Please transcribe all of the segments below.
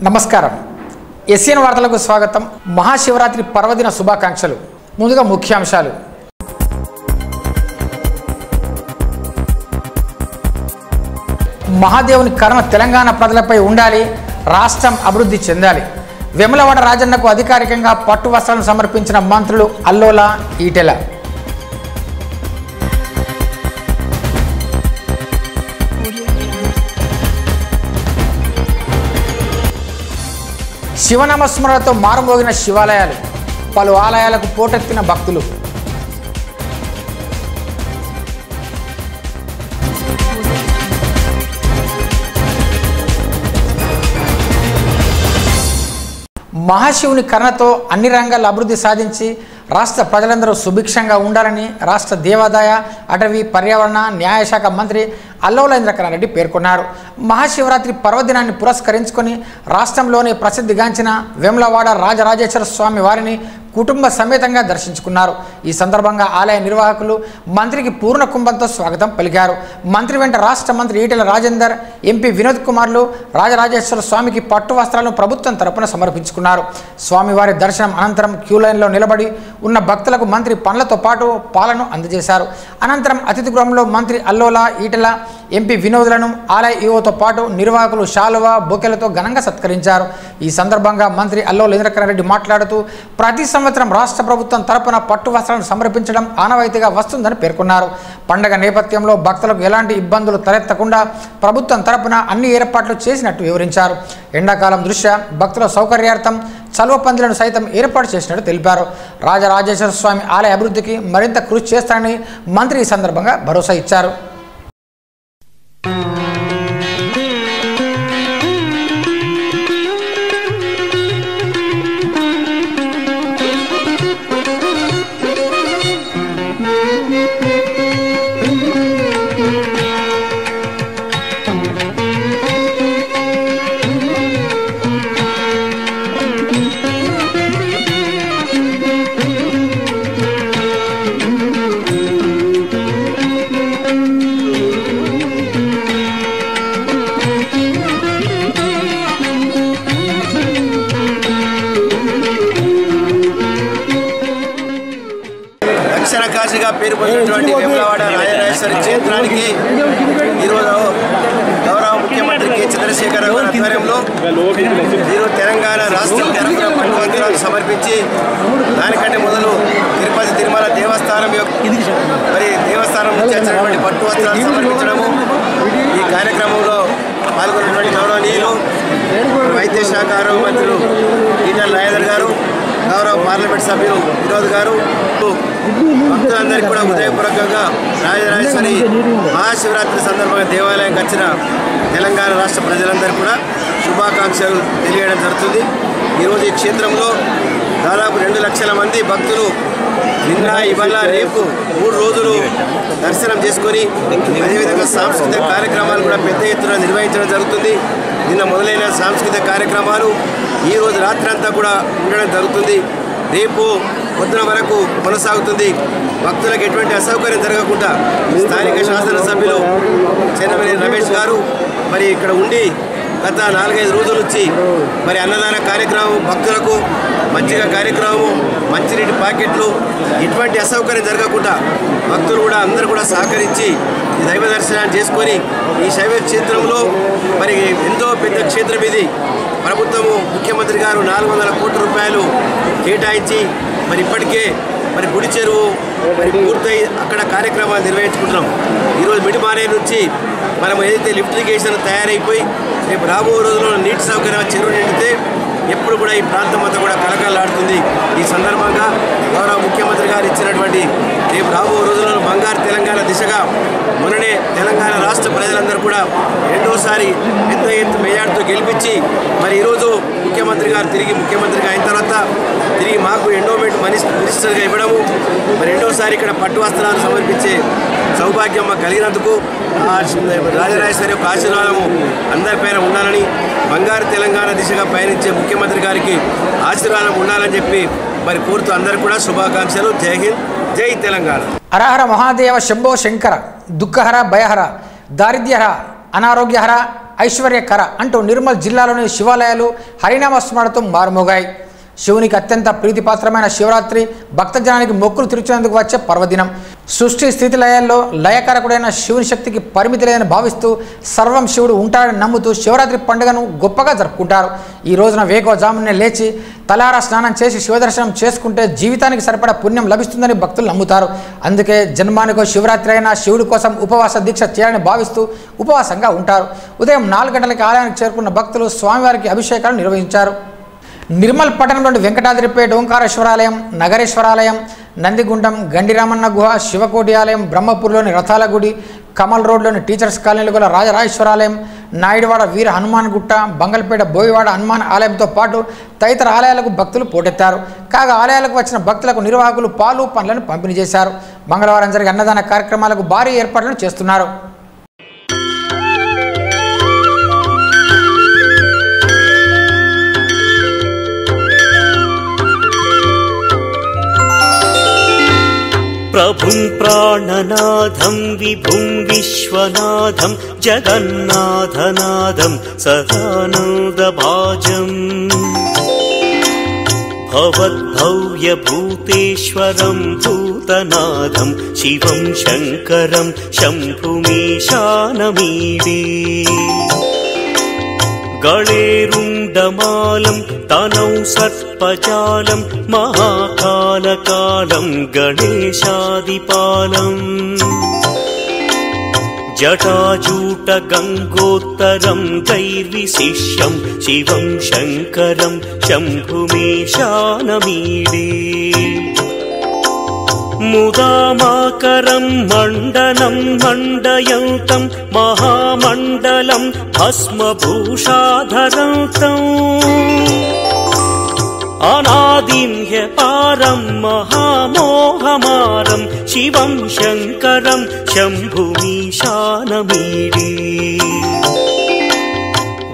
నమస్కారం ఎస్ఎన్ వార్తలకు స్వాగతం। మహాశివరాత్రి పర్వదిన శుభాకాంక్షలు। ముందుగా ముఖ్యాంశాలు। మహాదేవుని కరుణ తెలంగాణ ప్రజలపై ఉండాలి, రాష్ట్రం అభివృద్ధి చెందాలి। వెములవాడ రాజన్నకు అధికారికంగా పట్టు వస్త్రాలను సమర్పించిన మంత్రులు అల్లోల, ఈటెల। శివనామస్మరణతో మారుమోగిన శివాలయాలు, పలు ఆలయాలకు పోటెత్తిన భక్తులు। మహాశివుని కరుణతో అన్ని రంగాల అభివృద్ధి సాధించి రాష్ట్ర ప్రజలందరూ సుభిక్షంగా ఉండాలని రాష్ట్ర దేవాదాయ, అటవీ, పర్యావరణ, న్యాయశాఖ మంత్రి అల్లోల ఇంద్రకరణ్ పేర్కొన్నారు। మహాశివరాత్రి పర్వదినాన్ని పురస్కరించుకొని రాష్ట్రంలోనే ప్రసిద్ధిగాంచిన వేములవాడ రాజరాజేశ్వర స్వామి వారిని కుటుంబ సమేతంగా దర్శించుకున్నారు। ఈ సందర్భంగా ఆలయ నిర్వాహకులు మంత్రికి పూర్ణ కుంభంతో స్వాగతం పలికారు। మంత్రి వెంట రాష్ట్ర మంత్రి ఈటెల రాజేందర్, ఎంపీ వినోద్ కుమార్లు రాజరాజేశ్వర స్వామికి పట్టు వస్త్రాలను ప్రభుత్వం తరపున సమర్పించుకున్నారు। స్వామివారి దర్శనం అనంతరం క్యూ లైన్లో నిలబడి ఉన్న భక్తులకు మంత్రి పండ్లతో పాటు పాలను అందజేశారు। అనంతరం అతిథి గృహంలో మంత్రి అల్లోల, ఈటెల, ఎంపీ వినోద్లను ఆలయ ఈవోతో పాటు నిర్వాహకులు శాలువా, బొకేలతో ఘనంగా సత్కరించారు। ఈ సందర్భంగా మంత్రి అల్లోల ఇంద్రకరణ్ మాట్లాడుతూ ప్రతి సంవత్సరం రాష్ట్ర ప్రభుత్వం తరపున పట్టు వస్త్రాలను సమర్పించడం ఆనవాయితీగా వస్తుందని పేర్కొన్నారు। పండగ నేపథ్యంలో భక్తులకు ఎలాంటి ఇబ్బందులు తలెత్తకుండా ప్రభుత్వం తరపున అన్ని ఏర్పాట్లు చేసినట్టు వివరించారు। ఎండాకాలం దృష్ట్యా భక్తుల సౌకర్యార్థం చలువ పందిలను సైతం ఏర్పాటు చేసినట్టు తెలిపారు। రాజరాజేశ్వర స్వామి ఆలయ అభివృద్ధికి మరింత కృషి చేస్తారని మంత్రి ఈ సందర్భంగా భరోసా ఇచ్చారు। దక్షిణ కాశీగా పేరు పొందినటువంటి వేములవాడ రాజరాజేశ్వరి క్షేత్రానికి ఈరోజు గౌరవ ముఖ్యమంత్రి కె. చంద్రశేఖర్ రావు ఆధ్వర్యంలో ఈరోజు తెలంగాణ రాష్ట్రం తరఫున పట్టు వస్త్రాలు సమర్పించి దానికంటే మొదలు తిరుపతి తిరుమల దేవస్థానం మరి దేవస్థానం నుంచి వచ్చినటువంటి పట్టు వస్త్రాలు సమర్పించడము, ఈ కార్యక్రమంలో పాల్గొన్నటువంటి గౌరవనీయులు వైద్య శాఖ ఆరోగ్య మంత్రులు ఈటెల రాజేందర్ గారు, గౌరవ పార్లమెంట్ సభ్యులు వినోద్ గారు, భక్తులందరికీ కూడా హృదయపూర్వకంగా రాజరాజేశ్వరి మహాశివరాత్రి సందర్భంగా దేవాలయంకి వచ్చిన తెలంగాణ రాష్ట్ర ప్రజలందరికీ కూడా శుభాకాంక్షలు తెలియడం జరుగుతుంది। ఈరోజు ఈ క్షేత్రంలో దాదాపు 2 లక్షల మంది భక్తులు నిన్న, ఇవాళ, రేపు 3 రోజులు దర్శనం చేసుకొని అదేవిధంగా సాంస్కృతిక కార్యక్రమాలు కూడా పెద్ద ఎత్తున నిర్వహించడం జరుగుతుంది। నిన్న మొదలైన సాంస్కృతిక కార్యక్రమాలు ఈరోజు రాత్రి అంతా కూడా ఉండడం జరుగుతుంది। రేపు పొద్దున వరకు కొనసాగుతుంది। భక్తులకు ఎటువంటి అసౌకర్యం జరగకుండా స్థానిక శాసనసభ్యులు చెన్నమనేని రమేష్ గారు మరి ఇక్కడ ఉండి గత 4-5 రోజుల నుంచి మరి అన్నదాన కార్యక్రమం, భక్తులకు మంచిగ కార్యక్రమము, మంచినీటి ప్యాకెట్లు, ఎటువంటి అసౌకర్యం జరగకుండా భక్తులు కూడా అందరూ కూడా సహకరించి ఈ దైవ దర్శనాన్ని చేసుకొని ఈ శైవ క్షేత్రంలో మరి ఎంతో పెద్ద క్షేత్రం ఇది ప్రభుత్వము ముఖ్యమంత్రి గారు 400 కోట్ల రూపాయలు కేటాయించి మరి ఇప్పటికే మరి గుడి చెరువు మరి పూర్తయి అక్కడ కార్యక్రమాలు నిర్వహించుకుంటున్నాం। ఈరోజు మిడిమానే నుంచి మనం ఏదైతే లిఫ్ట్ ఇరిగేషన్ తయారైపోయి రేపు రాబో రోజుల్లో నీటి సౌకర్యం చెరువు నిండితే ఎప్పుడు కూడా ఈ ప్రాంతం అంతా కూడా కలకలాడుతుంది। ఈ సందర్భంగా గౌరవ ముఖ్యమంత్రి గారు ఇచ్చినటువంటి రేపు రాబో రోజుల్లో బంగారు తెలంగాణ దిశగా మొన్ననే తెలంగాణ రాష్ట్ర ప్రజలందరూ కూడా రెండోసారి పెద్ద ఎత్తు మెజార్టీతో గెలిపించి మరి ఈరోజు ముఖ్యమంత్రి గారు తిరిగి ముఖ్యమంత్రిగా అయిన తర్వాత తిరిగి మాకు ఎండోమెంట్ మినిస్టర్గా ఇవ్వడము, మరి రెండోసారి ఇక్కడ పట్టు వస్త్రాలు సమర్పించే సౌభాగ్యం మాకు కలిగినందుకు రాజరాజేశ్వరి యొక్క ఆశీర్వాదము అందరిపైన ఉండాలని, బంగారు తెలంగాణ దిశగా పయనించే ముఖ్యమంత్రి గారికి ఆశీర్వాదం ఉండాలని చెప్పి మరి కోరుతూ అందరికీ కూడా శుభాకాంక్షలు। జై హింద్, జై తెలంగాణ। హరహర మహాదేవ శంభో శంకర, దుఃఖహర, భయహర, దారిద్ర్యహర, అనారోగ్యహర, ఐశ్వర్యకర అంటూ నిర్మల్ జిల్లాలోని శివాలయాలు హరినామస్మరణతో మారుమోగాయి. శివునికి అత్యంత ప్రీతిపాత్రమైన శివరాత్రి భక్తజనానికి మొక్కులు తీర్చేందుకు వచ్చే పర్వదినం. సృష్టి స్థితి లయాల్లో లయకారకుడైన శివుని శక్తికి పరిమితి లేదని భావిస్తూ సర్వం శివుడు ఉంటాడని నమ్ముతూ శివరాత్రి పండుగను గొప్పగా జరుపుకుంటారు. ఈ రోజున వేకువజామునే లేచి తలారా స్నానం చేసి శివదర్శనం చేసుకుంటే జీవితానికి సరిపడా పుణ్యం లభిస్తుందని భక్తులు నమ్ముతారు. అందుకే జన్మానికో శివరాత్రి అయినా శివుడి కోసం ఉపవాస దీక్ష చేయాలని భావిస్తూ ఉపవాసంగా ఉంటారు. ఉదయం 4 గంటలకి ఆలయానికి చేరుకున్న భక్తులు స్వామివారికి అభిషేకాలు నిర్వహించారు. నిర్మల్ పట్టణంలోని వెంకటాద్రిపేట ఓంకారేశ్వరాలయం, నగరేశ్వరాలయం, నందిగుండం, గండిరామన్న గుహ, శివకోటి ఆలయం, బ్రహ్మపూర్లోని రథాల గుడి, కమల్ రోడ్లోని టీచర్స్ కాలనీలో గల రాజరాజేశ్వరాలయం, నాయుడువాడ వీర హనుమాన్ గుట్ట, బంగల్పేట బోయివాడ హనుమాన్ ఆలయంతో పాటు తదితర ఆలయాలకు భక్తులు పోటెత్తారు. కాగా ఆలయాలకు వచ్చిన భక్తులకు నిర్వాహకులు పాలు పండ్లను పంపిణీ చేశారు. మంగళవారం జరిగే అన్నదాన కార్యక్రమాలకు భారీ ఏర్పాట్లను చేస్తున్నారు. प्रभुं प्राणनाथं विभुं विश्वनाथं जगन्नाथनाथं सदानन्दभाजम् भवद्भव्यभूतेश्वरं भूतनाथं शिवं शङ्करं शम्भुमीशानमीडे गणेरुण्डमालं तनौ सर्पजालं महाकालकालं गणेशादिपालम् जटाजूटगङ्गोत्तरं दैर्विशिष्यं शिवं शङ्करं शम्भुमीशानमीडे मुदामाकरं मण्डनं मण्डयन्तं महामण्डलं भस्मभूषाधरन्तम् अनादिं ह्यपारं महामोहमारं शिवं शङ्करं शम्भुमीशानमीडे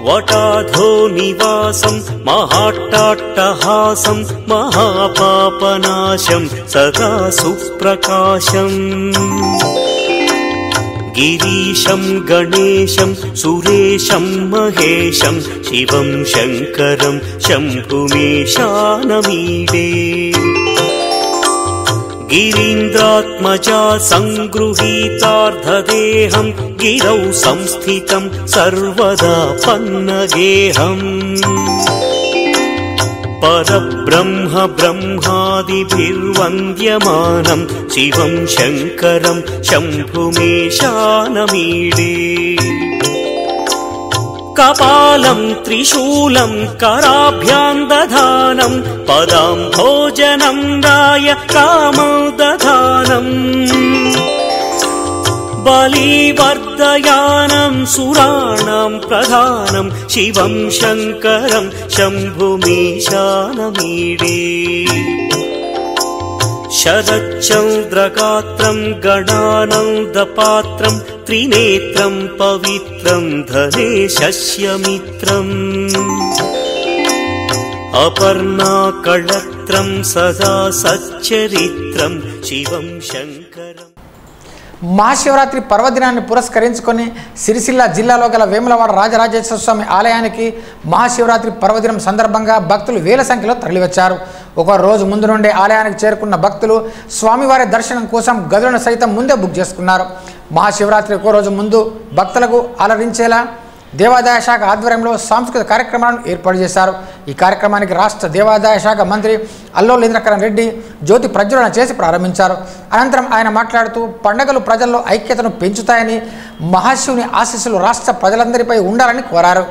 वटाधो निवासं महाट्टाट्टहासं महापापनाशं सदा सुप्रकाशम् गिरीशं गणेशं सुरेशं महेशं शिवं शङ्करं शम्भुमीशानमीडे गिरीन्द्रात्मजा संगृहीतार्धदेहं गिरौ संस्थितं सर्वदा पन्नगेहम् परब्रह्म ब्रह्मादिभिर्वन्द्यमानं शिवं शङ्करं शम्भुमीशानमीडे कपालं त्रिशूलं कराभ्यां दधानं पदाम्भोजनं राय कामोदधानम् बलिवर्धयानं सुराणां प्रधानं शिवं शङ्करं शम्भुमीशानमीडे शरच्चन्द्रगात्रं गणानन्दपात्रं त्रिनेत्रं पवित्रं धनेशस्य मित्रम् अपर्णाकळत्रं सदा सच्चरित्रं शिवं शङ्करम् మహాశివరాత్రి పర్వదినాన్ని పురస్కరించుకొని సిరిసిల్ల జిల్లాలో గల వేములవాడ రాజరాజేశ్వర స్వామి ఆలయానికి మహాశివరాత్రి పర్వదినం సందర్భంగా భక్తులు వేల సంఖ్యలో తరలివచ్చారు. ఒక రోజు ముందు నుండే ఆలయానికి చేరుకున్న భక్తులు స్వామివారి దర్శనం కోసం గదులను సైతం ముందే బుక్ చేసుకున్నారు. మహాశివరాత్రి ఒక రోజు ముందు భక్తులకు అలరించేలా దేవాదాయ శాఖ ఆధ్వర్యంలో సాంస్కృతిక కార్యక్రమాలను ఏర్పాటు చేశారు. ఈ కార్యక్రమానికి రాష్ట్ర దేవాదాయ శాఖ మంత్రి అల్లోల ఇంద్రకరణ్ రెడ్డి జ్యోతి ప్రజ్వలన చేసి ప్రారంభించారు. అనంతరం ఆయన మాట్లాడుతూ పండుగలు ప్రజల్లో ఐక్యతను పెంచుతాయని, మహాశివుని ఆశీస్సులు రాష్ట్ర ప్రజలందరిపై ఉండాలని కోరారు.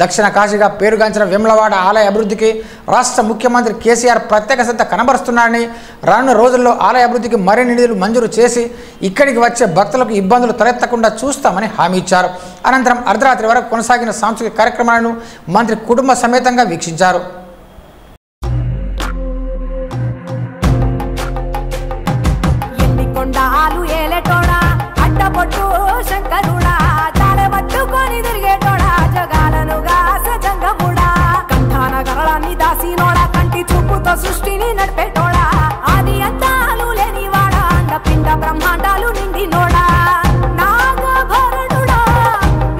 దక్షిణ కాశీగా పేరుగాంచిన వేములవాడ ఆలయ అభివృద్ధికి రాష్ట్ర ముఖ్యమంత్రి కేసీఆర్ ప్రత్యేక శ్రద్ధ కనబరుస్తున్నారని, రానున్న రోజుల్లో ఆలయ అభివృద్ధికి మరిన్ని నిధులు మంజూరు చేసి ఇక్కడికి వచ్చే భక్తులకు ఇబ్బందులు తలెత్తకుండా చూస్తామని హామీ ఇచ్చారు. అనంతరం అర్ధరాత్రి వరకు కొనసాగిన సాంస్కృతిక కార్యక్రమాలను మంత్రి కుటుంబ సమేతంగా వీక్షించారు. సృష్టిని నడిపేటోడా, ఆది అంతాలు లేనివాడా, అండపిండ బ్రహ్మాండాలు నిండినోడా, నాగభరణుడా,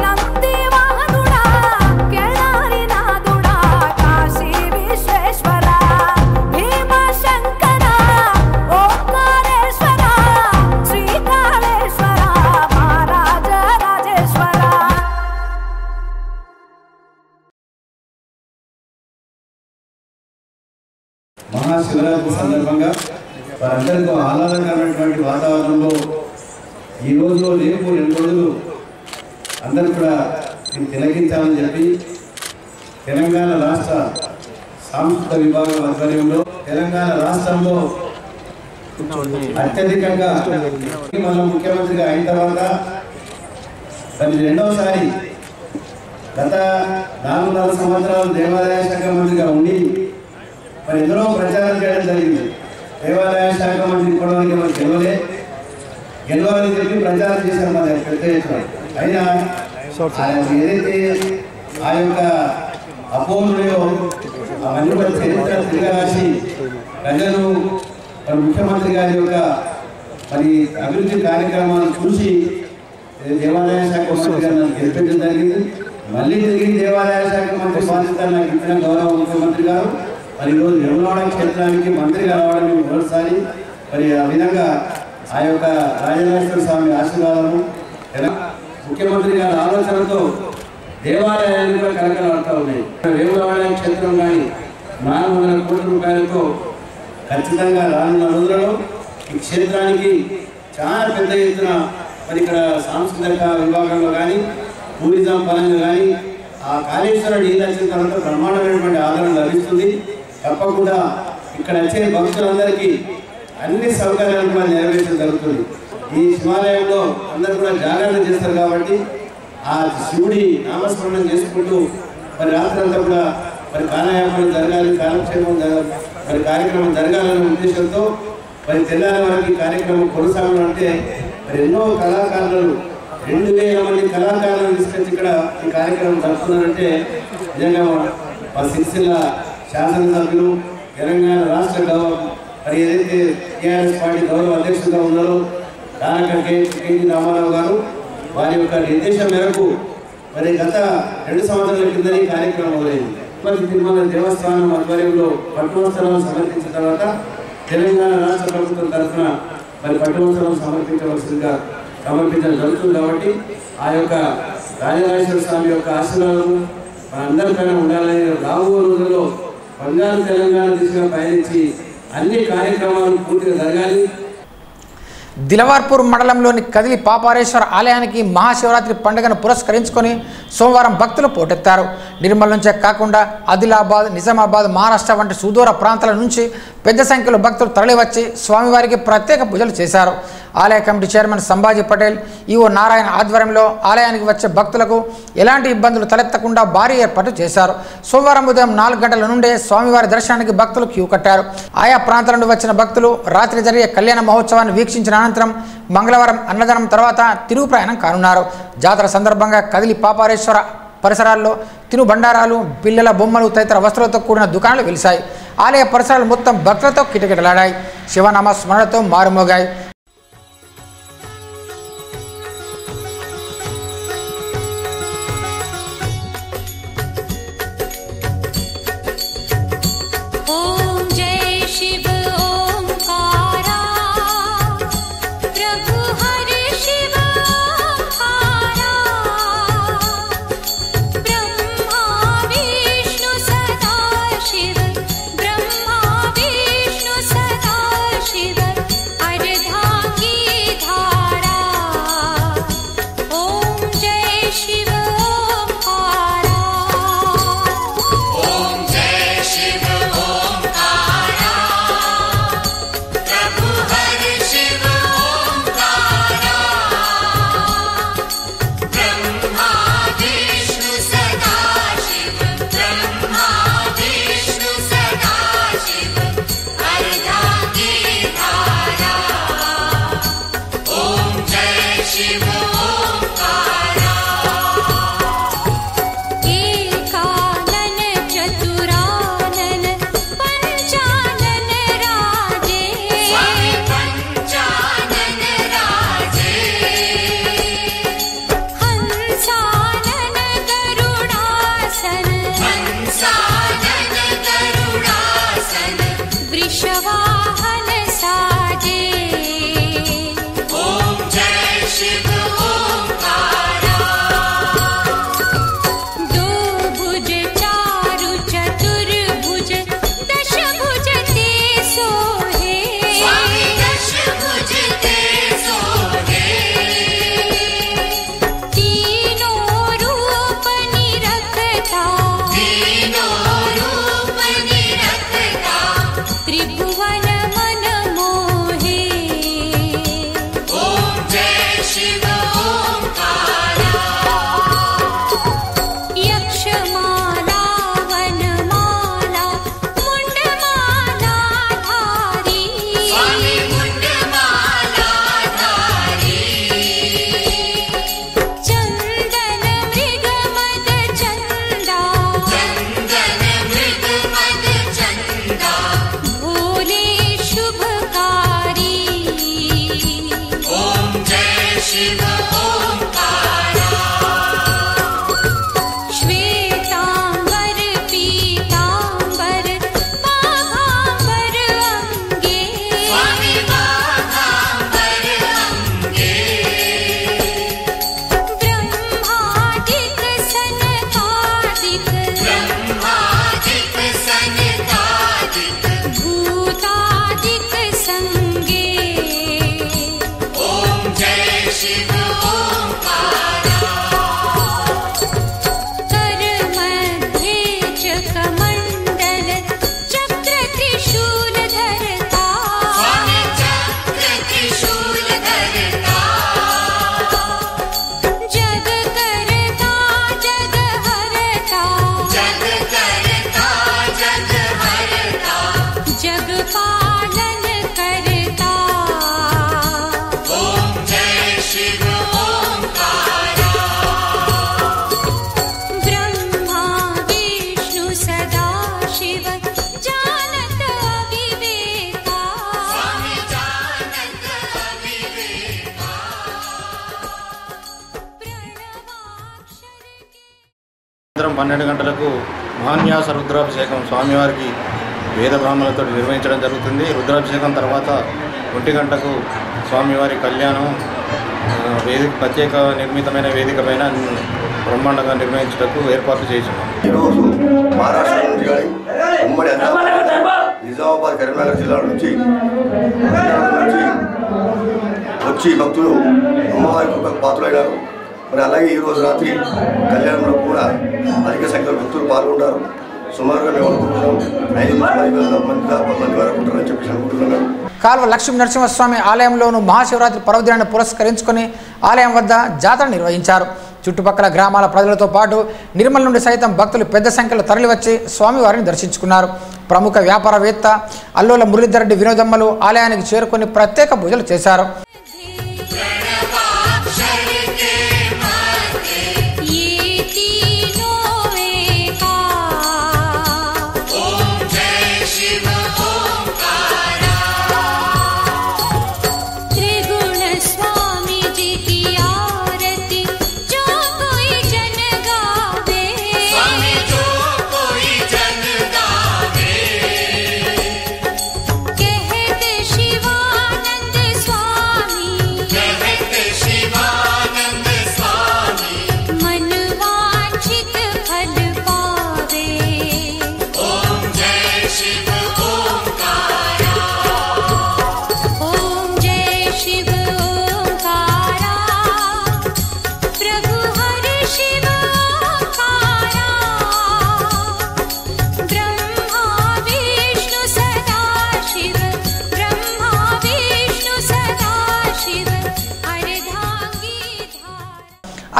నంది వాహనుడా. మహాశివరాత్రి సందర్భంగా వారందరికీ ఆహ్లాదకరమైనటువంటి వాతావరణంలో ఈరోజు రేపు 2 రోజులు అందరూ కూడా తిలకించాలని చెప్పి తెలంగాణ రాష్ట్ర సాంస్కృతిక విభాగం ఆధ్వర్యంలో తెలంగాణ రాష్ట్రంలో అత్యధికంగా మన ముఖ్యమంత్రిగా అయిన తర్వాత మరి రెండవసారి గత 4 సంవత్సరాలు దేవాదాయ శాఖ మంత్రిగా ఉండి మరి ఎందరో ప్రచారం చేయడం జరిగింది. దేవాదాయ శాఖ మంత్రి ఇప్పటివరకు మనకు గెలవాలని చెప్పి ప్రచారం చేశారు మన పెద్ద ఎత్తున. అయినా ఏదైతే ఆ యొక్క అపోహలో అవన్నీ కూడా చరిత్ర తిరగరాసి ప్రజలు మరి ముఖ్యమంత్రి గారి యొక్క మరి అభివృద్ధి కార్యక్రమాలను చూసి దేవాదాయ శాఖ మంత్రి గారు నాకు గెలిపించడం జరిగింది. మళ్ళీ తిరిగి దేవాదాయ శాఖ మంత్రి బాధ్యత నాకు ఇచ్చిన గౌరవ ముఖ్యమంత్రి గారు మరి ఈరోజు వేములవాడ క్షేత్రానికి మంత్రిగా రావడం మొదటిసారి. మరి ఆ విధంగా ఆ యొక్క రాజరాజేశ్వర స్వామి ఆశీర్వాదము ముఖ్యమంత్రి గారి ఆలోచనతో దేవాలయాలు కూడా కలకలాడుతూ ఉన్నాయి. వేములవాడ క్షేత్రం కానీ 400 కోట్ల రూపాయలతో ఖచ్చితంగా రానున్న రోజులలో ఈ క్షేత్రానికి చాలా పెద్ద ఎత్తున మరి ఇక్కడ సాంస్కృతిక విభాగంలో కానీ టూరిజం పరంగా కానీ ఆ కాళేశ్వర నీళ్ళు వచ్చిన తర్వాత బ్రహ్మాండమైనటువంటి ఆదరణ లభిస్తుంది. తప్పకుండా ఇక్కడ వచ్చే భక్తులందరికీ అన్ని సౌకర్యాలు కూడా నెరవేర్చడం జరుగుతుంది. ఈ శివాలయంలో అందరూ కూడా జాగరణ చేస్తారు కాబట్టి ఆ శివుడి నామస్మరణం చేసుకుంటూ మరి రాత్రంతా కూడా మరి కాలయాపన జరగాలి, కాలక్షేమం మరి కార్యక్రమం జరగాలనే ఉద్దేశంతో మరి తెల్లారి వరకు ఈ కార్యక్రమం కొనసాగాలంటే మరి ఎన్నో కళాకారులు 2000 మంది కళాకారులను తీసుకొచ్చి ఇక్కడ ఈ కార్యక్రమం జరుపుతున్నారంటే నిజంగా మా సిరిసిల్ల శాసనసభ్యులు తెలంగాణ రాష్ట్ర మరి ఏదైతే టీఆర్ఎస్ పార్టీ గౌరవ అధ్యక్షులుగా ఉన్నారో కేటీ రామారావు గారు వారి యొక్క నిర్దేశం మేరకు మరి గత 2 సంవత్సరాల కింద ఈ కార్యక్రమం మొదలైంది. తిరుమల దేవస్థానం ఆధ్వర్యంలో పట్టు వస్త్రాలను సమర్పించిన తర్వాత తెలంగాణ రాష్ట్ర ప్రభుత్వం తరఫున మరి పట్టు వస్త్రాలను సమర్పించడం జరుగుతుంది. కాబట్టి ఆ యొక్క రాజరాజేశ్వర స్వామి యొక్క ఆశీర్వాదము మనందరిపైన ఉండాలని రాబోయే రోజుల్లో బంగారు తెలంగాణ దిశగా పయనించి అన్ని కార్యక్రమాలు పూర్తిగా జరగాలి. దిలవార్పూర్ మండలంలోని కదిలి పాపారేశ్వర ఆలయానికి మహాశివరాత్రి పండుగను పురస్కరించుకొని సోమవారం భక్తులు పోటెత్తారు. నిర్మల్ నుంచే కాకుండా ఆదిలాబాద్, నిజామాబాద్, మహారాష్ట్ర వంటి సుదూర ప్రాంతాల నుంచి పెద్ద సంఖ్యలో భక్తులు తరలివచ్చి స్వామివారికి ప్రత్యేక పూజలు చేశారు. ఆలయ committee chairman Sambhaji Patel, EO Narayana ఆధ్వర్యంలో ఆలయానికి వచ్చే భక్తులకు ఎలాంటి ఇబ్బందులు తలెత్తకుండా భారీ ఏర్పాటు చేశారు. సోమవారం ఉదయం 4 గంటల నుండే స్వామివారి దర్శనానికి భక్తులు క్యూ కట్టారు. ఆయా ప్రాంతాల నుండి వచ్చిన భక్తులు రాత్రి జరిగే కళ్యాణ మహోత్సవాన్ని వీక్షించిన అనంతరం మంగళవారం అన్నదానం తర్వాత తిరుగు ప్రయాణం కానున్నారు. జాతర సందర్భంగా కదిలి పాపారేశ్వర పరిసరాల్లో తినుబండారాలు, పిల్లల బొమ్మలు తదితర వస్త్రాలతో కూడిన దుకాణాలు వెలిశాయి. ఆలయ పరిసరాలు మొత్తం భక్తులతో కిటకిటలాడాయి. శివనామ స్మరణతో మారుమోగాయి. शिव ब्रह्मा विष्णु सदा शिव अर्धा 12 గంటలకు మహాన్యాస రుద్రాభిషేకం స్వామివారికి వేద బ్రాహ్మణులతో నిర్వహించడం జరుగుతుంది. రుద్రాభిషేకం తర్వాత 1 గంటకు స్వామివారి కళ్యాణం ప్రత్యేక నిర్మితమైన వేదిక పైన బ్రహ్మాండంగా నిర్వహించడానికి ఏర్పాట్లు చేస్తున్నాం. ఈరోజు మహారాష్ట్ర నుంచి కానీ ఉమ్మడి నిజామాబాద్ కరీంనగర్ జిల్లాల నుంచి వచ్చి భక్తులు అమ్మవారి కృపకు పాత్రులైనారు. మరి అలాగే ఈరోజు రాత్రి కళ్యాణంలో కూడా అధిక సంఖ్యలో భక్తులు పాల్గొంటారు. సుమారుగా మేము అనుకుంటున్నాం 5,000 మంది వరకు ఉంటారని చెప్పేసి అనుకుంటున్నాం. కాల్వ లక్ష్మీ నరసింహస్వామి ఆలయంలోనూ మహాశివరాత్రి పర్వదినాన్ని పురస్కరించుకొని ఆలయం వద్ద జాతర నిర్వహించారు. చుట్టుపక్కల గ్రామాల ప్రజలతో పాటు నిర్మల్ నుండి సైతం భక్తులు పెద్ద సంఖ్యలో తరలివచ్చి స్వామివారిని దర్శించుకున్నారు. ప్రముఖ వ్యాపారవేత్త అల్లోల మురళీధర్ రెడ్డి వినోదమ్మలు ఆలయానికి చేరుకొని ప్రత్యేక పూజలు చేశారు.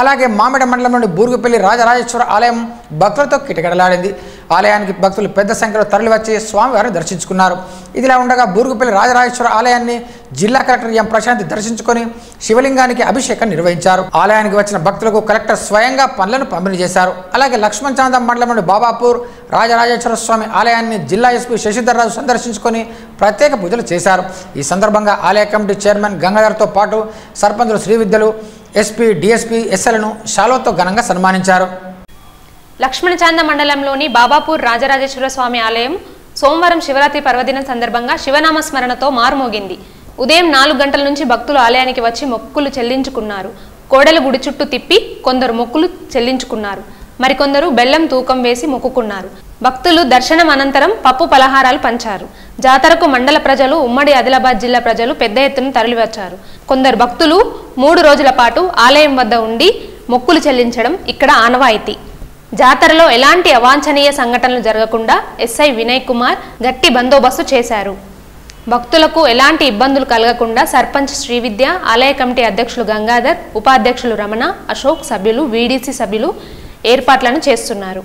అలాగే మామిడ మండలంలోని బూరుగుపల్లి రాజరాజేశ్వర ఆలయం భక్తులతో కిటకిటలాడింది. ఆలయానికి భక్తులు పెద్ద సంఖ్యలో తరలివచ్చి స్వామివారిని దర్శించుకున్నారు. ఇదిలా ఉండగా బూరుగుపల్లి రాజరాజేశ్వర ఆలయాన్ని జిల్లా కలెక్టర్ ఎం ప్రశాంతి దర్శించుకొని శివలింగానికి అభిషేకం నిర్వహించారు. ఆలయానికి వచ్చిన భక్తులకు కలెక్టర్ స్వయంగా పండ్లను పంపిణీ చేశారు. అలాగే లక్ష్మణచాంద మండలంలోని బాబాపూర్ రాజరాజేశ్వర స్వామి ఆలయాన్ని జిల్లా ఎస్పీ శశిధర్ రాజు సందర్శించుకొని ప్రత్యేక పూజలు చేశారు. ఈ సందర్భంగా ఆలయ కమిటీ చైర్మన్ గంగాధర్తో పాటు సర్పంచులు శ్రీవిద్యలు, ఎస్పీ, డిఎస్పీ, ఎస్ఎల్ను షాలోతో ఘనంగా సన్మానించారు. లక్ష్మణచాంద మండలంలోని బాబాపూర్ రాజరాజేశ్వర స్వామి ఆలయం సోమవారం శివరాత్రి పర్వదినం సందర్భంగా శివనామస్మరణతో మారుమోగింది. ఉదయం 4 గంటల నుంచి భక్తులు ఆలయానికి వచ్చి మొక్కులు చెల్లించుకున్నారు. కోడలు గుడి చుట్టూ తిప్పి కొందరు మొక్కులు చెల్లించుకున్నారు. మరికొందరు బెల్లం తూకం వేసి మొక్కుకున్నారు. భక్తులు దర్శనం అనంతరం పప్పు పలహారాలు పంచారు. జాతరకు మండల ప్రజలు, ఉమ్మడి ఆదిలాబాద్ జిల్లా ప్రజలు పెద్ద ఎత్తున తరలివచ్చారు. కొందరు భక్తులు 3 రోజుల పాటు ఆలయం వద్ద ఉండి మొక్కులు చెల్లించడం ఇక్కడ ఆనవాయితీ. జాతరలో ఎలాంటి అవాంఛనీయ సంఘటనలు జరగకుండా ఎస్ఐ వినయ్ కుమార్ గట్టి బందోబస్తు చేశారు. భక్తులకు ఎలాంటి ఇబ్బందులు కలగకుండా సర్పంచ్ శ్రీవిద్య, ఆలయ కమిటీ అధ్యక్షులు గంగాధర్, ఉపాధ్యక్షులు రమణ, అశోక్, సభ్యులు, వీడీసీ సభ్యులు ఏర్పాట్లను చేస్తున్నారు.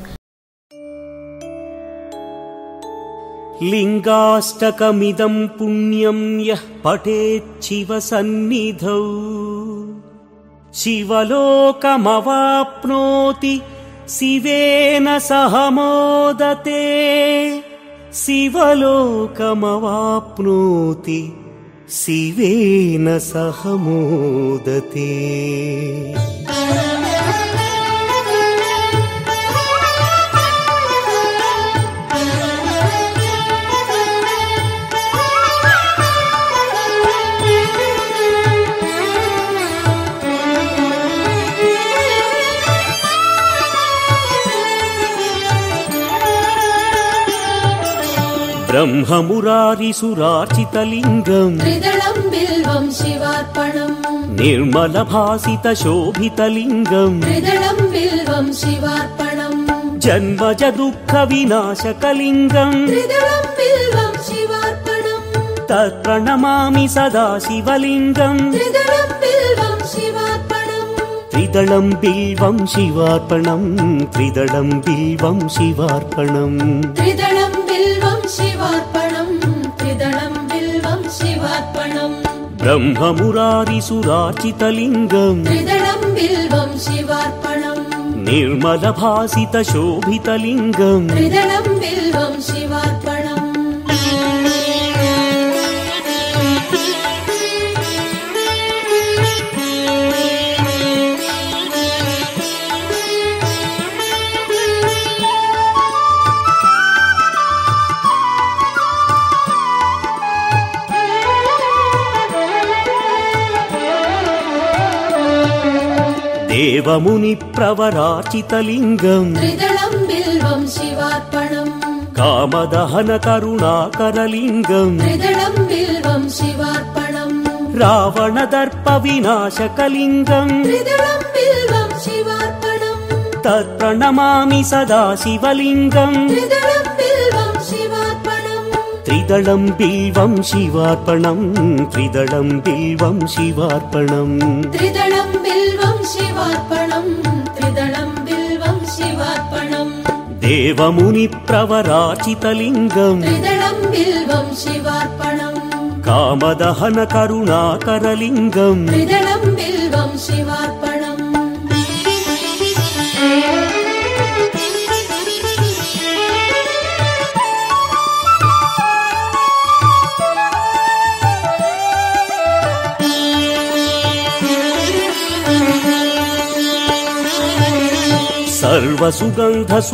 లింగాష్టకమిదం పుణ్యం యః పఠేత్ శివ సన్నిధౌ శివలోకమవాప్నోతి శివేన సహ మోదతే శివలోకమవాప్నోతి శివేన సహ మోదతే. బ్రహ్మమురారిసురార్చితలింగం త్రిదళం బిల్వం శివార్పణం నిర్మలభాసితశోభితలింగం త్రిదళం బిల్వం శివార్పణం జన్మజ దుఃఖ వినాశకలింగం త్రిదళం బిల్వం శివార్పణం తత్ప్రణమామి సదా శివలింగం త్రిదళం బిల్వం శివార్పణం త్రిదళం బిల్వం శివార్పణం త్రిదళం బిల్వం శివార్పణం త్రిదళం బిల్వం శివార్పణం త్రిదళం బిల్వం శివార్పణం బ్రహ్మమురారిసురార్చితలింగం త్రిదళం బిల్వం శివార్పణం నిర్మలభాసితశోభితలింగం త్రిదళం బిల్వం శివార్పణం దేవముని ప్రవరాచితలింగం त्रिदलं बिल्वं शिवार्पणम् కామదహన కరుణాకరలింగం त्रिदलं बिल्वं शिवार्पणम् రావణ దర్ప వినాశకలింగం त्रिदलं बिल्वं शिवार्पणम् తత్ప్రణమామి సదా శివలింగం त्रिदलं बिल्वं शिवार्पणम् త్రిదళం బిల్వం శివార్పణం త్రిదళం బిల్వం శివార్పణం त्रिदलं बिल्वं शिवार्पणम् त्रिदलं बिल्वं शिवार्पणम् దేవముని ప్రవరాచితలింగం त्रिदलं बिल्वं शिवार्पणम् కామదహన కరుణాకరలింగం त्रिदलं बिल्वं शिवार्पणम्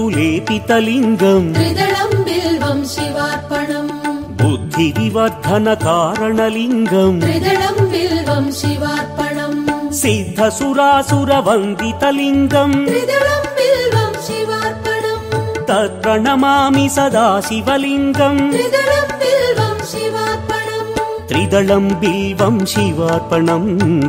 సర్వసుగంధసులేపితలింగం त्रिदलं बिल्वं शिवार्पणम् బుద్ధి వివర్ధన కారణలింగం त्रिदलं बिल्वं शिवार्पणम् సిద్ధసురాసుర వందితలింగం त्रिदलं बिल्वं शिवार्पणम् తత్ప్రణమామి సదా శివలింగం त्रिदलं बिल्वं शिवार्पणम् త్రిదళం బిల్వం శివార్పణం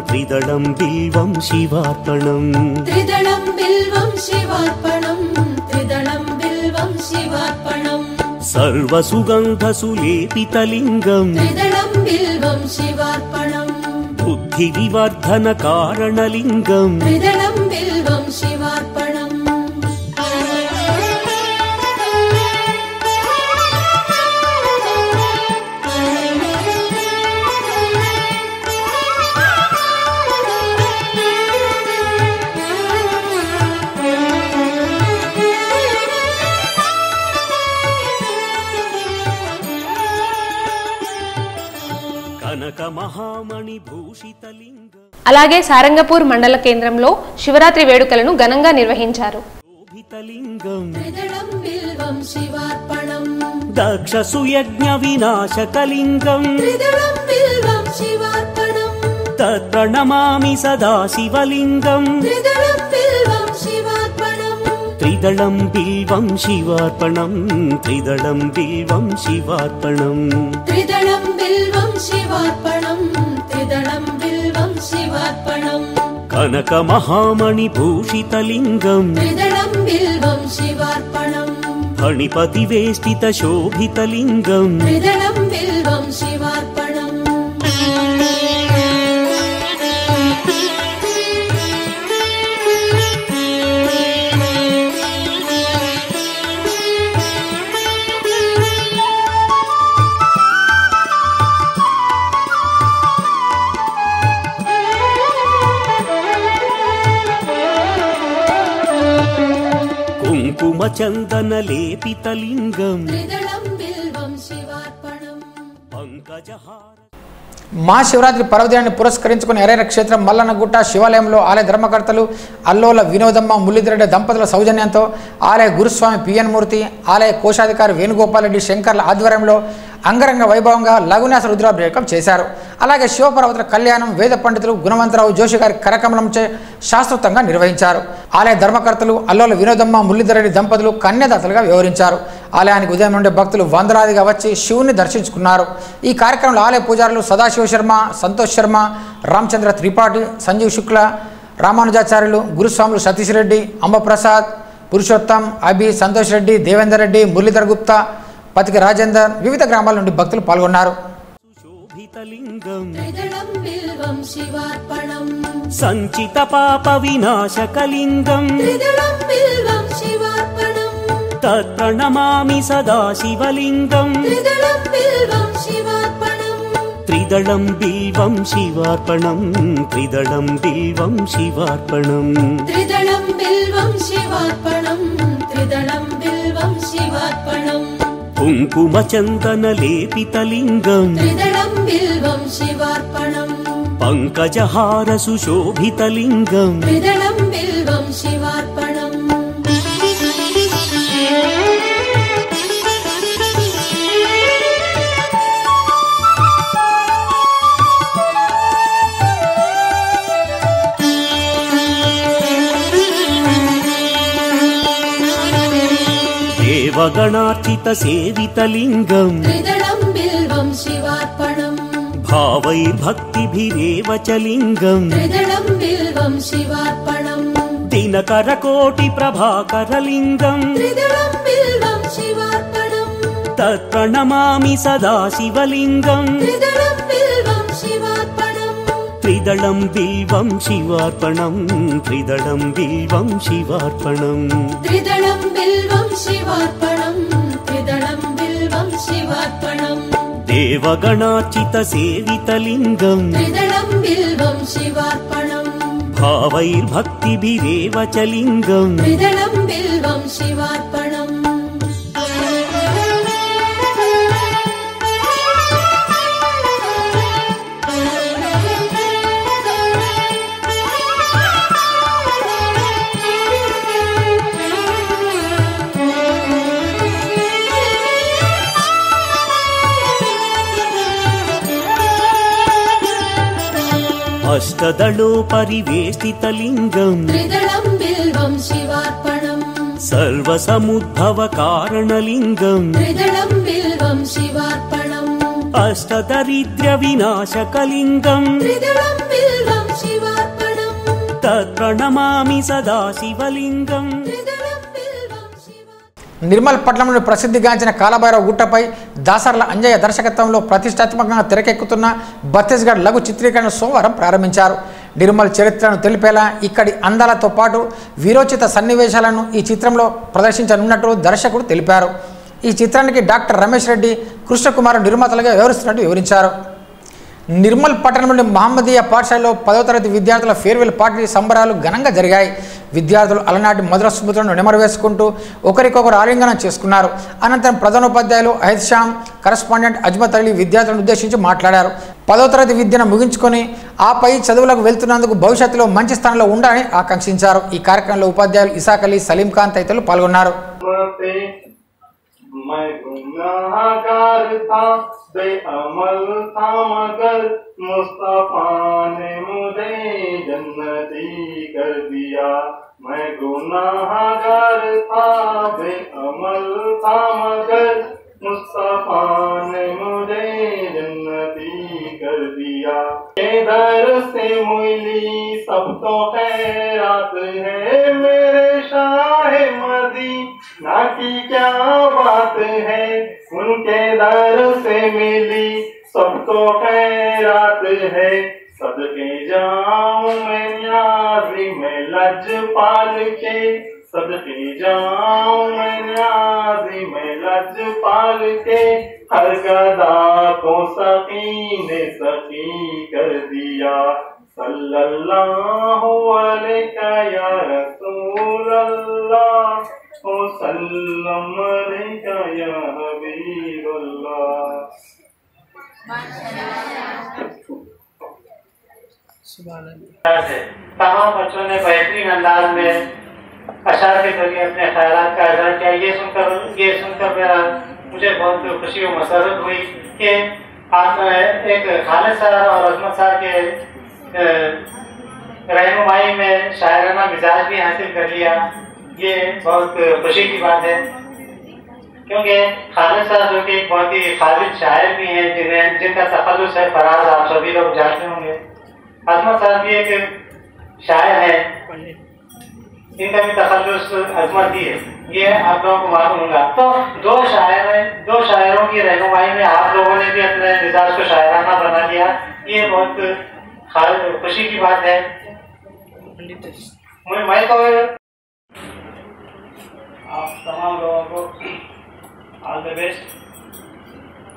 త్రిదళం బిల్వం శివార్పణం त्रिदलं बिल्वं शिवार्पणम् त्रिदलं बिल्वं शिवार्पणम् సర్వసుగంధసులేపితలింగం त्रिदलं बिल्वं शिवार्पणम् బుద్ధి వివర్ధన కారణలింగం त्रिदलं बिल्वं शिवार्पणम् కనక మహామణి భూషితలింగం అలాగే సారంగపూర్ మండల కేంద్రంలో శివరాత్రి వేడుకలను ఘనంగా నిర్వహించారు. శోభితలింగం त्रिदलं बिल्वं शिवार्पणम् దక్ష సుయజ్ఞ వినాశకలింగం त्रिदलं बिल्वं शिवार्पणम् తత్ప్రణమామి సదా శివలింగం त्रिदलं बिल्वं शिवार्पणम् త్రిదళం బిల్వం శివార్పణం త్రిదళం బిల్వం శివార్పణం त्रिदलं बिल्वं शिवार्पणम् त्रिदलं बिल्वं शिवार्पणम् కనక మహామణి భూషితలింగం त्रिदलं बिल्वं शिवार्पणम् ఫణిపతి వేష్టిత శోభితలింగం त्रिदलं बिल्वं शिवार्पणम् కుంకుమ చందన లేపితలింగం त्रिदलं बिल्वं शिवार्पणम् పంకజహార మహాశివరాత్రి పర్వదినాన్ని పురస్కరించుకుని ఎర్ర క్షేత్రం మల్లన్నగుట్ట శివాలయంలో ఆలయ ధర్మకర్తలు అల్లోల వినోదమ్మ మురళీధరెడ్డి దంపతుల సౌజన్యంతో ఆలయ గురుస్వామి పిఎన్ మూర్తి ఆలయ కోశాధికారి వేణుగోపాల్ రెడ్డి శంకర్ల ఆధ్వర్యంలో అంగరంగ వైభవంగా లఘున్యాస రుద్రాభిషేకం చేశారు. అలాగే శివపార్వతుల కళ్యాణం వేద పండితులు గుణవంతరావు జోషి గారి కరకమలంచే శాస్త్రోక్తంగా నిర్వహించారు. ఆలయ ధర్మకర్తలు అల్లోల వినోదమ్మ మురళీధరెడ్డి దంపతులు కన్యాదాతలుగా వ్యవహరించారు. ఆలయానికి ఉదయం నుండి భక్తులు వందలాదిగా వచ్చి శివుని దర్శించుకున్నారు. ఈ కార్యక్రమంలో ఆలయ పూజారులు సదాశివ శర్మ, సంతోష్ శర్మ, రామచంద్ర త్రిపాఠి, సంజీవ్ శుక్ల, రామానుజాచార్యులు, గురుస్వాములు సతీష్ రెడ్డి, అంబప్రసాద్, పురుషోత్తం, అభి, సంతోష్ రెడ్డి, దేవేందర్ రెడ్డి, మురళీధర్ గుప్తా, పతికి రాజేందర్, వివిధ గ్రామాల నుండి భక్తులు పాల్గొన్నారు. శోభితలింగం त्रिदलं बिल्वं शिवार्पणम् సంచిత పాప వినాశకలింగం त्रिदलं बिल्वं शिवार्पणम् తత్ప్రణమామి సదా శివలింగం त्रिदलं बिल्वं शिवार्पणम् త్రిదళం బిల్వం శివార్పణం త్రిదళం బిల్వం శివార్పణం त्रिदलं बिल्वं शिवार्पणम् त्रिदलं बिल्वं शिवार्पणम् కుంకుమ చందన లేపితలింగం त्रिदलं बिल्वं शिवार्पणम् పంకజహార సుశోభితలింగం त्रिदलं बिल्वं शिवार्पणम् देवगणार्चितसेवितलिङ्गम् त्रिदलं बिल्वं शिवार्पणम् भावैर्भक्तिभिरेव च लिङ्गम् त्रिदलं बिल्वं शिवार्पणम् दिनकरकोटिप्रभाकरलिङ्गम् त्रिदलं बिल्वं शिवार्पणम् तत्प्रणमामि सदा शिवलिङ्गम् त्रिदलं बिल्वं शिवार्पणम् त्रिदलं बिल्वं शिवार्पणम् त्रिदलं बिल्वं शिवार्पणम् त्रिदलं बिल्वं शिवार्पणम् त्रिदलं बिल्वं शिवार्पणम् देवगणार्चितसेवितलिङ्गम् त्रिदलं बिल्वं शिवार्पणम् भावैर्भक्तिभिरेव च लिङ्गम् त्रिदलं बिल्वं शिवार्पणम् अष्टदलोपरिवेष्टितलिङ्गम् त्रिदलं बिल्वं शिवार्पणम् सर्वसमुद्भवकारणलिङ्गम् त्रिदलं बिल्वं शिवार्पणम् अष्टदरिद्र्यविनाशकलिङ्गम् त्रिदलं बिल्वं शिवार्पणम् तत्प्रणमामि सदा शिवलिङ्गम् నిర్మల్ పట్టణంలోని ప్రసిద్ధిగాంచిన కాలభైరవ గుట్టపై దాసర్ల అంజయ్య దర్శకత్వంలో ప్రతిష్టాత్మకంగా తెరకెక్కుతున్న ఛత్తీస్గఢ్ లఘు చిత్రీకరణ సోమవారం ప్రారంభించారు. నిర్మల్ చరిత్రను తెలిపేలా ఇక్కడి అందాలతో పాటు వీరోచిత సన్నివేశాలను ఈ చిత్రంలో ప్రదర్శించనున్నట్టు దర్శకుడు తెలిపారు. ఈ చిత్రానికి డాక్టర్ రమేష్ రెడ్డి, కృష్ణకుమార్ నిర్మాతలుగా వ్యవహరిస్తున్నట్టు వివరించారు. నిర్మల్ పట్టణంలోని మహమ్మదీయ పాఠశాలలో 10వ తరగతి విద్యార్థుల ఫేర్వెల్ పార్టీ సంబరాలు ఘనంగా జరిగాయి. విద్యార్థులు అలనాటి మధుర స్మృతులను నెమరు వేసుకుంటూ ఒకరికొకరు ఆలింగనం చేసుకున్నారు. అనంతరం ప్రధానోపాధ్యాయులు అహిద్ శ్యామ్, కరస్పాండెంట్ అజ్మత్ అలీ విద్యార్థులను ఉద్దేశించి మాట్లాడారు. 10వ తరగతి విద్యను ముగించుకొని ఆపై చదువులకు వెళ్తున్నందుకు భవిష్యత్తులో మంచి స్థానంలో ఉండాలని ఆకాంక్షించారు. ఈ కార్యక్రమంలో ఉపాధ్యాయులు ఇసాక్ అలీ, సలీం ఖాన్ తదితరులు పాల్గొన్నారు. मैं गुनाहगार था, बेअमल था, मगर मुस्तफा ने मुझे जन्नती कर दिया. मैं गुनाहगार था, बेअमल था, मगर मुस्तफा ने मुझे जन्नती कर दिया. इधर से मिली सब तो खैरात है, मेरे शाह मदीना की क्या बात है. उनके दर से मिली सब तो खैरात है. सदके जाऊं मैं न्याज़ी में लजपाल के, सदके जाऊं मैं न्याज़ी में लजपाल के. हर गदा को सकीने सकी कर दिया. सल्लल्लाहु अलैका या रसूल अल्लाह, ओ सल्लम अलैका या हबीबल्लाह. तमाम बच्चों ने बेहतरीन अंदाज में अशार के जरिए अपने ख्यालात का इज़हार किया. ये सुनकर मेरा मुझे बहुत खुशी और मसरत हुई कि आप एक खालिद साहब और अजमत साहब के रहनुमाई में शायराना मिजाज भी हासिल कर लिया. ये बहुत खुशी की बात है, क्योंकि खालिद साहब जो कि एक बहुत ही खालिद शायर भी हैं, जिनका तखल्लुस है फराज, आप सभी लोग जानते होंगे. अजमत साहब भी एक शायर है, इनका भी तखल्लुस अजमत ही है, ये आप लोगों को मालूम होगा. तो दो शायरों की रहनुमाई में आप लोगों ने भी अपने मिजाज को शायराना बना दिया. ये बहुत खुशी की बात है. मैं तो आप तमाम लोगों को ऑल द बेस्ट,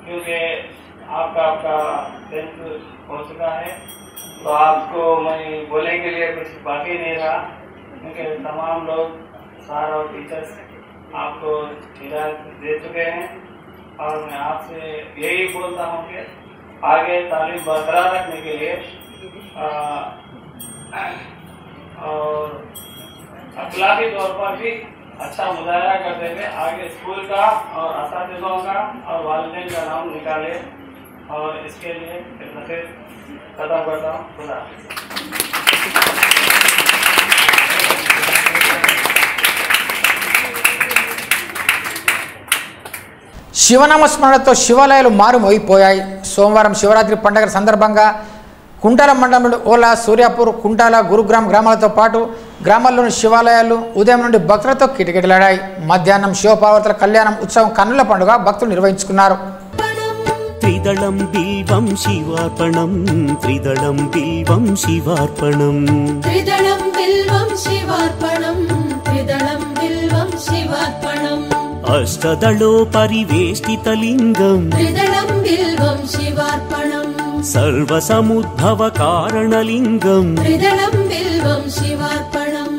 क्योंकि आपका 10th हो चुका है, तो आपको मैं बोलने के लिए कुछ बाकी नहीं रहा, क्योंकि तमाम लोग सर और टीचर्स आपको हिदायत दे चुके हैं. और मैं आपसे यही बोलता हूँ कि आगे तालीम बरकरार रखने के लिए और अखलाकी तौर पर भी अच्छा मुजाहरा करते हुए आगे स्कूल का और असातिज़ों का और वालिदैन का नाम निकाले. और इसके लिए खिदमत खत्म करता हूँ. खुदा శివనామస్మరణతో శివాలయాలు మారుమోగిపోయాయి. సోమవారం శివరాత్రి పండుగ సందర్భంగా కుంటాల మండలంలోని ఓలా, సూర్యాపూర్, కుంటాల, గురుగ్రామ్ గ్రామాలతో పాటు గ్రామాల్లోని శివాలయాలు ఉదయం నుండి భక్తులతో కిటకిటలాడాయి. మధ్యాహ్నం శివపార్వతుల కళ్యాణం ఉత్సవం కన్నుల పండుగ భక్తులు నిర్వహించుకున్నారు. త్రిదళం బిల్వం శివార్పణం, త్రిదళం బిల్వం శివార్పణం, త్రిదళం బిల్వం శివార్పణం, త్రిదళం బిల్వం శివార్పణం, అష్టదళో పరివేష్టితలింగం, త్రిదళం బిల్వం శివార్పణం, సర్వసముద్భవ కారణలింగం, త్రిదళం బిల్వం శివార్పణం.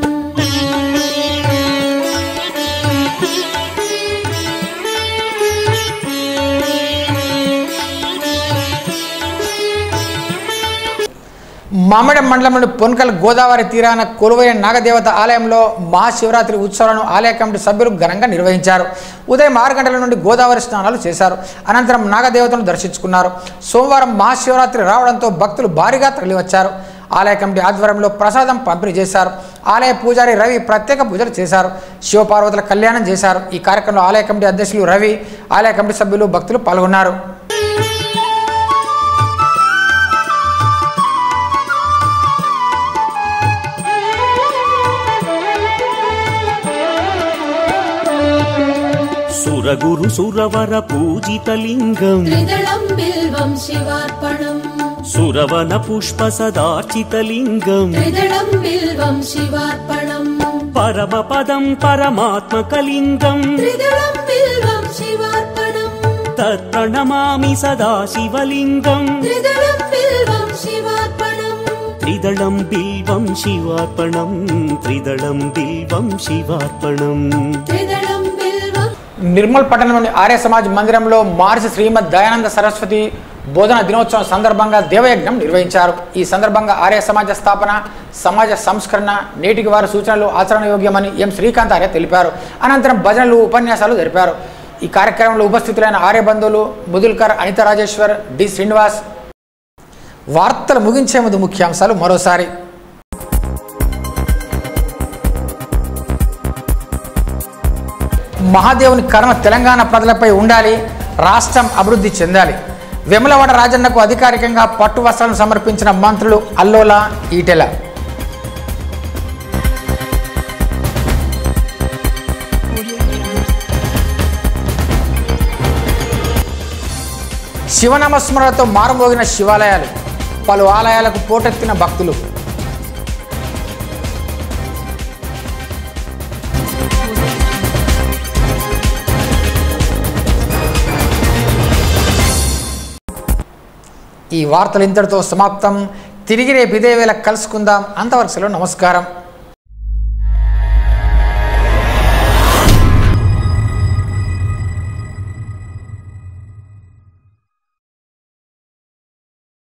మామిడి మండలంలోని పొన్కల్ గోదావరి తీరాన కొలువైన నాగదేవత ఆలయంలో మహాశివరాత్రి ఉత్సవాలను ఆలయ కమిటీ సభ్యులు ఘనంగా నిర్వహించారు. ఉదయం 6 గంటల నుండి గోదావరి స్నానాలు చేశారు. అనంతరం నాగదేవతను దర్శించుకున్నారు. సోమవారం మహాశివరాత్రి రావడంతో భక్తులు భారీగా తరలివచ్చారు. ఆలయ కమిటీ ఆధ్వర్యంలో ప్రసాదం పంపిణీ చేశారు. ఆలయ పూజారి రవి ప్రత్యేక పూజలు చేశారు. శివపార్వతుల కళ్యాణం చేశారు. ఈ కార్యక్రమంలో ఆలయ కమిటీ అధ్యక్షులు రవి, ఆలయ కమిటీ సభ్యులు, భక్తులు పాల్గొన్నారు. సురగురు సురవర పూజితలింగం, త్రిదళం బిల్వం శివార్పణం, సురవన పుష్ప సదార్చితలింగం, త్రిదళం బిల్వం శివార్పణం, పరమపదం పరమాత్మకలింగం, త్రిదళం బిల్వం శివార్పణం, తత్ప్రణమామి సదా శివలింగం, త్రిదళం బిల్వం శివార్పణం, త్రిదళం బిల్వం శివార్పణం, త్రిదళం బిల్వం శివార్పణం. త్రిదళం బిల్వం. నిర్మల్ పట్టణంలోని ఆర్య సమాజ్ మందిరంలో మార్చి శ్రీమద్ దయానంద సరస్వతి బోధన దినోత్సవం సందర్భంగా దేవయజ్ఞం నిర్వహించారు. ఈ సందర్భంగా ఆర్య సమాజ స్థాపన, సమాజ సంస్కరణ, నేటికి వారి సూచనలు ఆచరణయోగ్యమని ఎం శ్రీకాంత్ ఆర్య తెలిపారు. అనంతరం భజనలు, ఉపన్యాసాలు జరిపారు. ఈ కార్యక్రమంలో ఉపస్థితులైన ఆర్య బంధువులు ముదుల్కర్, అనిత రాజేశ్వర్, డి శ్రీనివాస్. వార్తలు ముగించే ముందు ముఖ్యాంశాలు మరోసారి. మహాదేవుని కరుణ తెలంగాణ ప్రజలపై ఉండాలి, రాష్ట్రం అభివృద్ధి చెందాలి. వెములవాడ రాజన్నకు అధికారికంగా పట్టు వస్త్రాలను సమర్పించిన మంత్రులు అల్లోల, ఈటెల. శివనామస్మరణతో మారుమోగిన శివాలయాలు, పలు ఆలయాలకు పోటెత్తిన భక్తులు. ఈ వార్తలు ఇంతటితో సమాప్తం. తిరిగి రేపు ఇదే వేళ కలుసుకుందాం. అంతవరకు సెలవు. నమస్కారం.